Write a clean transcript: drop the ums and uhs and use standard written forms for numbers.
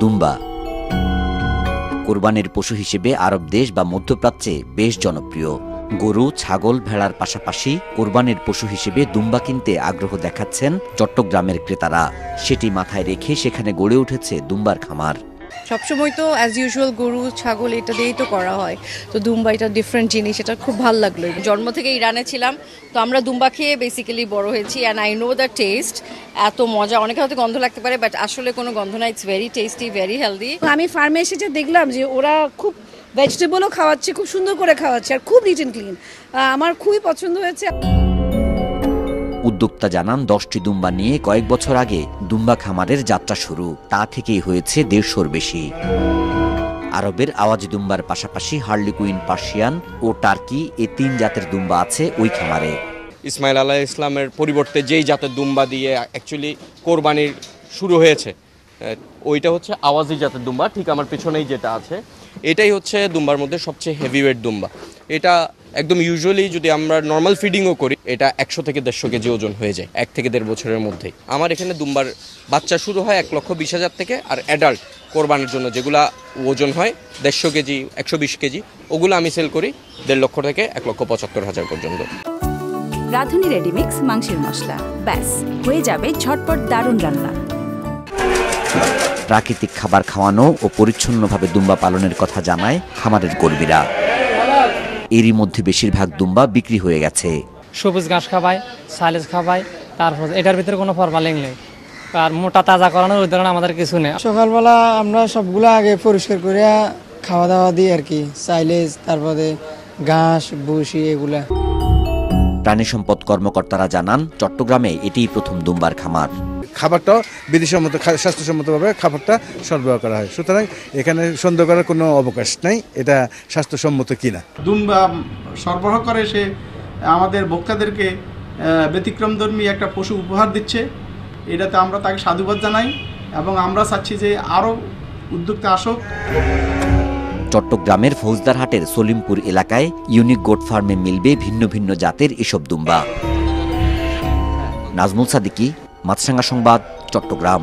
দুম্বা। কোরবানির পশু হিসেবে আরব দেশ বা মধ্যপ্রাচ্যে বেশ জনপ্রিয়। গরু, ছাগল, ভেড়ার পাশাপাশি কোরবানির পশু হিসেবে দুম্বা কিনতে আগ্রহ দেখাচ্ছেন চট্টগ্রামের ক্রেতারা। সেটি মাথায় রেখে সেখানে গড়ে উঠেছে দুম্বার খামার। সবসময় তো অ্যাজ ইউজুয়াল গরু ছাগল এটা দিয়েই তো করা হয়, তো দুম্বা এটা ডিফারেন্ট জিনিস, এটা খুব ভালো লাগলো। জন্ম থেকে ইরানে ছিলাম, তো আমরা দুম্বা খেয়ে বেসিক্যালি বড় হয়েছি, and I know the test. এত মজা, অনেকে হয়তো গন্ধ লাগতে পারে, বাট আসলে কোনো গন্ধ না, it's very tasty, very healthy. আমি ফার্মে এসে যে দেখলাম যে ওরা খুব ভেজিটেবলও খাওয়াচ্ছে, খুব সুন্দর করে খাওয়াচ্ছে, আর খুব নিট অ্যান্ড ক্লিন। আমার খুবই পছন্দ হয়েছে। উদ্যোক্তা জানান 10টি দুম্বা নিয়ে কয়েক বছর আগে দুম্বা খামারের যাত্রা শুরু। তা থেকেই হয়েছে 150-র বেশি। আরবের আওয়াজি দুম্বার পাশাপাশি হার্লিকুইন, পার্সিয়ান ও টার্কি, এই 3 জাতের দুম্বা আছে ওই খামারে। ইসমাইল আলাহ ইসলামের পরিবর্তে যেই জাতের দুম্বা দিয়ে অ্যাকচুয়ালি কোরবানির শুরু হয়েছে, ওইটা হচ্ছে আওয়াজি জাতের দুম্বা। ঠিক আমার পিছনেই যেটা আছে, এটাই হচ্ছে দুম্বার মধ্যে সবচেয়ে হেভিওয়েট দুম্বা। এটা একদম ইউজুয়ালি যদি আমরা নর্মাল ফিডিংও করি, এটা 100 থেকে 150 কেজি ওজন হয়ে যায় 1 থেকে 1.5 বছরের মধ্যেই। আমার এখানে দুম্বার বাচ্চা শুরু হয় 1,20,000 থেকে, আর অ্যাডাল্ট কোরবানির জন্য যেগুলা ওজন হয় 150 কেজি, 120 কেজি, ওগুলো আমি সেল করি 1.5 লক্ষ থেকে 1,75,000 পর্যন্ত। রাঁধুনি রেডিমিক্স মাংসের মশলা, ব্যাস হয়ে যাবে ঝটপট দারুণ রান্না। প্রাকৃতিক খাবার খাওয়ানো ও পরিচ্ছন্নভাবে দুম্বা পালনের কথা জানায় খামারের কর্মীরা। এরই মধ্যে বেশিরভাগ দুম্বা বিক্রি হয়ে গেছে। সবুজ ঘাস খাবায়, সাইলেজ খাবায়, তারপর এটার ভিতরে কোনো ফরমালিন নেই, আর মোটা তাজা করানোর উদাহরণ আমাদের কিছু নেই। সকালবেলা আমরা সবগুলো আগে পরিষ্কার করে খাওয়া দাওয়া দিই আর কি, সাইলেজ, তারপরে ঘাস, ভুসি, এগুলা। প্রাণী সম্পদ কর্মকর্তারা জানান চট্টগ্রামে এটিই প্রথম দুম্বার খামার। খাবারটাও বিধিসম্মত, স্বাস্থ্যসম্মতভাবে খাবারটা সরবরাহ করা হয়, সুতরাং এখানে সন্দেহ করার কোনো অবকাশ নাই এটা স্বাস্থ্যসম্মত কিনা। দুম্বা সরবরাহ করে সে আমাদের ভোক্তাদেরকে ব্যতিক্রমধর্মী একটা পশু উপহার দিচ্ছে, এটাতে আমরা তাকে সাধুবাদ জানাই এবং আমরা চাচ্ছি যে আরও উদ্যোক্তা আসুক। চট্টগ্রামের ফৌজদারহাটের সলিমপুর এলাকায় ইউনিক গোট ফার্মে মিলবে ভিন্ন ভিন্ন জাতের এসব দুম্বা। নাজমুল সাদিকি, মাছরাঙ্গা সংবাদ, চট্টগ্রাম।